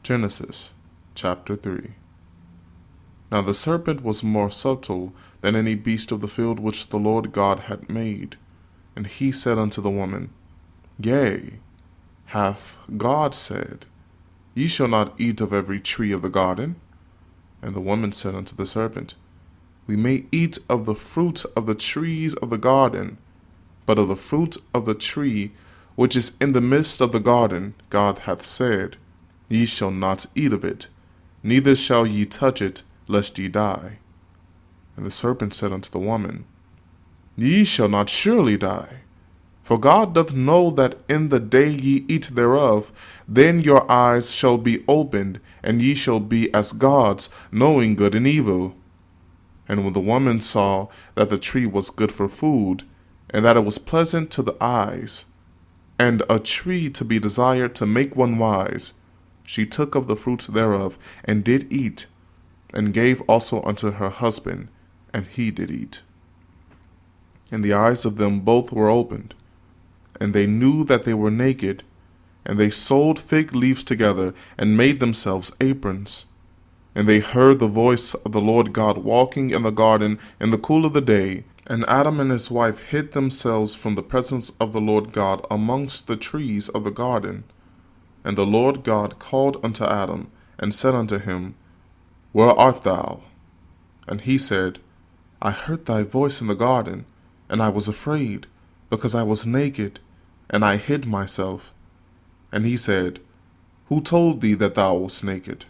Genesis chapter 3. Now the serpent was more subtle than any beast of the field which the Lord God had made. And he said unto the woman, Yea, hath God said, Ye shall not eat of every tree of the garden? And the woman said unto the serpent, We may eat of the fruit of the trees of the garden, but of the fruit of the tree which is in the midst of the garden, God hath said, Ye shall not eat of it, neither shall ye touch it, lest ye die. And the serpent said unto the woman, Ye shall not surely die. For God doth know that in the day ye eat thereof, then your eyes shall be opened, and ye shall be as gods, knowing good and evil. And when the woman saw that the tree was good for food, and that it was pleasant to the eyes, and a tree to be desired to make one wise, she took of the fruit thereof, and did eat, and gave also unto her husband, and he did eat. And the eyes of them both were opened, and they knew that they were naked, and they sewed fig leaves together, and made themselves aprons. And they heard the voice of the Lord God walking in the garden in the cool of the day. And Adam and his wife hid themselves from the presence of the Lord God amongst the trees of the garden. And the Lord God called unto Adam, and said unto him, Where art thou? And he said, I heard thy voice in the garden, and I was afraid, because I was naked, and I hid myself. And he said, Who told thee that thou wast naked?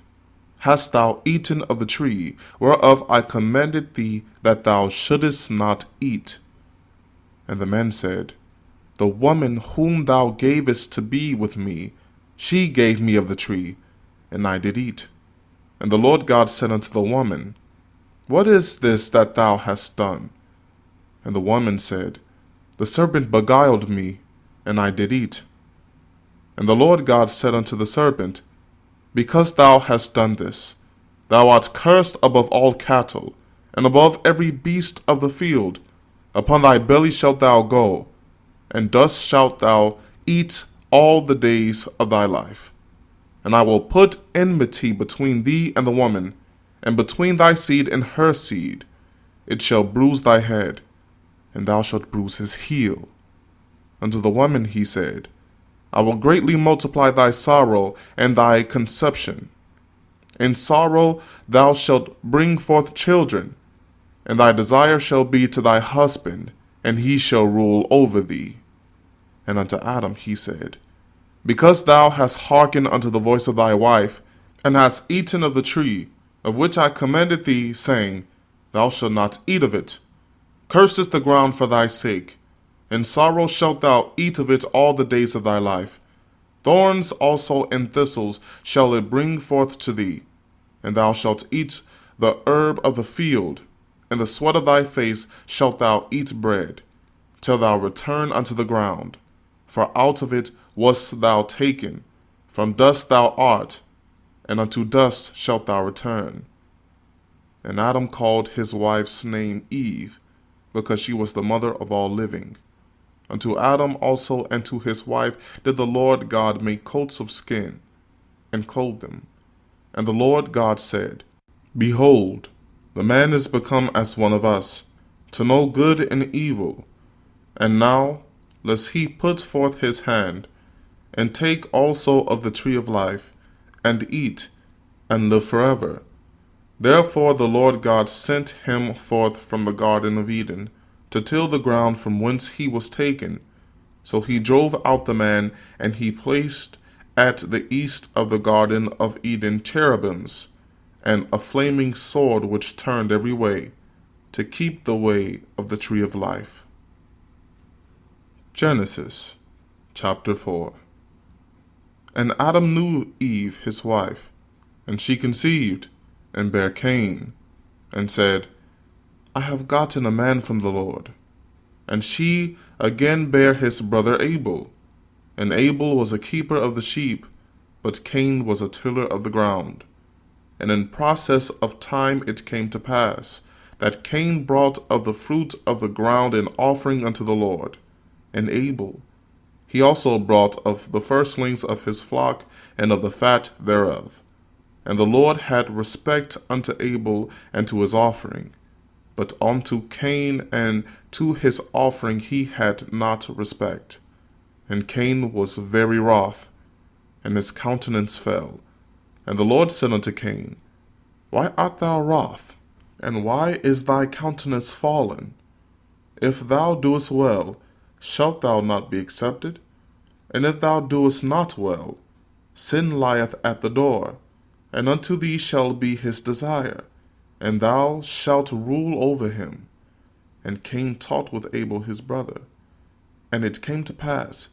Hast thou eaten of the tree, whereof I commanded thee that thou shouldest not eat? And the man said, The woman whom thou gavest to be with me, she gave me of the tree, and I did eat. And the Lord God said unto the woman, What is this that thou hast done? And the woman said, The serpent beguiled me, and I did eat. And the Lord God said unto the serpent, Because thou hast done this, thou art cursed above all cattle, and above every beast of the field. Upon thy belly shalt thou go, and dust shalt thou eat all the days of thy life. And I will put enmity between thee and the woman, and between thy seed and her seed. It shall bruise thy head, and thou shalt bruise his heel. Unto the woman he said, I will greatly multiply thy sorrow and thy conception. In sorrow thou shalt bring forth children, and thy desire shall be to thy husband, and he shall rule over thee. And unto Adam he said, Because thou hast hearkened unto the voice of thy wife, and hast eaten of the tree, of which I commanded thee, saying, Thou shalt not eat of it. Cursed is the ground for thy sake. In sorrow shalt thou eat of it all the days of thy life. Thorns also and thistles shall it bring forth to thee, and thou shalt eat the herb of the field. In the sweat of thy face shalt thou eat bread, till thou return unto the ground. For out of it wast thou taken, from dust thou art, and unto dust shalt thou return. And Adam called his wife's name Eve, because she was the mother of all living. Unto Adam also and to his wife did the Lord God make coats of skin, and clothe them. And the Lord God said, Behold, the man is become as one of us, to know good and evil. And now, lest he put forth his hand, and take also of the tree of life, and eat, and live forever. Therefore the Lord God sent him forth from the Garden of Eden, to till the ground from whence he was taken. So he drove out the man, and he placed at the east of the Garden of Eden cherubims, and a flaming sword which turned every way, to keep the way of the tree of life. Genesis chapter 4. And Adam knew Eve his wife, and she conceived, and bare Cain, and said, I have gotten a man from the Lord. And she again bare his brother Abel. And Abel was a keeper of the sheep, but Cain was a tiller of the ground. And in process of time it came to pass, that Cain brought of the fruit of the ground an offering unto the Lord. And Abel, he also brought of the firstlings of his flock and of the fat thereof. And the Lord had respect unto Abel and to his offering, but unto Cain and to his offering he had not respect. And Cain was very wroth, and his countenance fell. And the Lord said unto Cain, Why art thou wroth? And why is thy countenance fallen? If thou doest well, shalt thou not be accepted? And if thou doest not well, sin lieth at the door, and unto thee shall be his desire, and thou shalt rule over him. And Cain talked with Abel his brother. And it came to pass,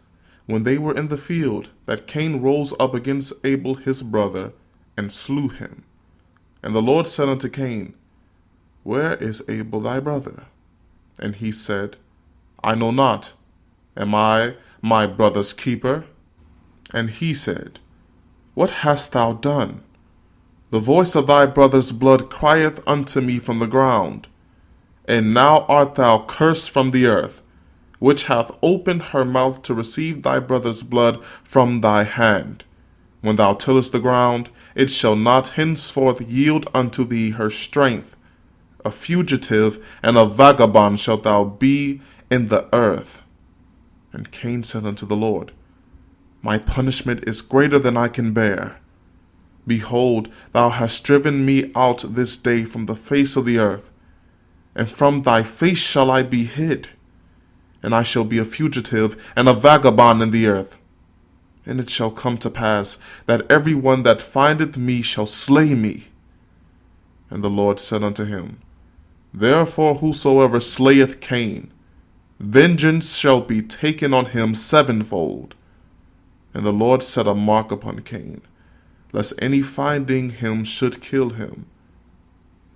when they were in the field, that Cain rose up against Abel his brother, and slew him. And the Lord said unto Cain, Where is Abel thy brother? And he said, I know not. Am I my brother's keeper? And he said, What hast thou done? The voice of thy brother's blood crieth unto me from the ground. And now art thou cursed from the earth, which hath opened her mouth to receive thy brother's blood from thy hand. When thou tillest the ground, it shall not henceforth yield unto thee her strength. A fugitive and a vagabond shalt thou be in the earth. And Cain said unto the Lord, My punishment is greater than I can bear. Behold, thou hast driven me out this day from the face of the earth, and from thy face shall I be hid, and I shall be a fugitive and a vagabond in the earth. And it shall come to pass that every one that findeth me shall slay me. And the Lord said unto him, Therefore whosoever slayeth Cain, vengeance shall be taken on him sevenfold. And the Lord set a mark upon Cain, lest any finding him should kill him.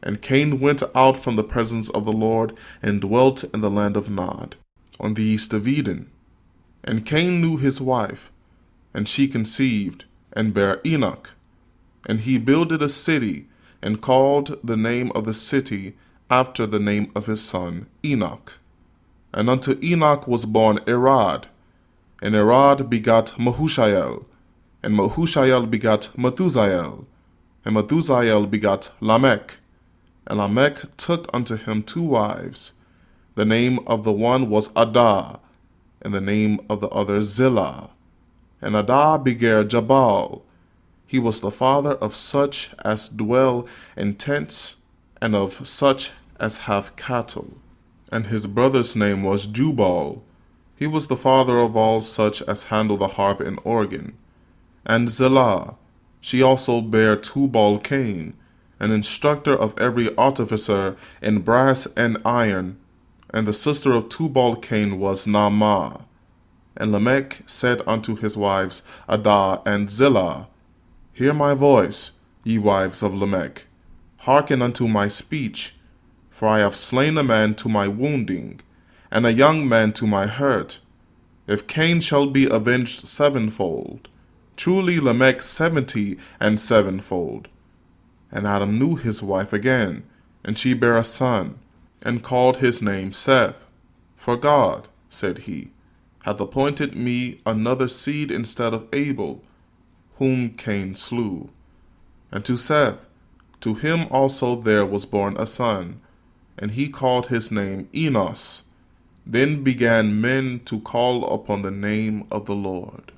And Cain went out from the presence of the Lord, and dwelt in the land of Nod, on the east of Eden. And Cain knew his wife, and she conceived, and bare Enoch. And he builded a city, and called the name of the city after the name of his son Enoch. And unto Enoch was born Irad, and Irad begot Mahushael, and Mahushael begot Methusael, and Methusael begot Lamech. And Lamech took unto him 2 wives. The name of the one was Adah, and the name of the other Zillah. And Adah begat Jabal. He was the father of such as dwell in tents, and of such as have cattle. And his brother's name was Jubal. He was the father of all such as handle the harp and organ. And Zillah, she also bare Tubal Cain, an instructor of every artificer in brass and iron. And the sister of Tubal Cain was Naamah. And Lamech said unto his wives Adah and Zillah, Hear my voice, ye wives of Lamech. Hearken unto my speech. For I have slain a man to my wounding, and a young man to my hurt. If Cain shall be avenged sevenfold, truly Lamech 70 and sevenfold. And Adam knew his wife again, and she bare a son, and called his name Seth. For God, said he, hath appointed me another seed instead of Abel, whom Cain slew. And to Seth, to him also there was born a son, and he called his name Enos. Then began men to call upon the name of the Lord.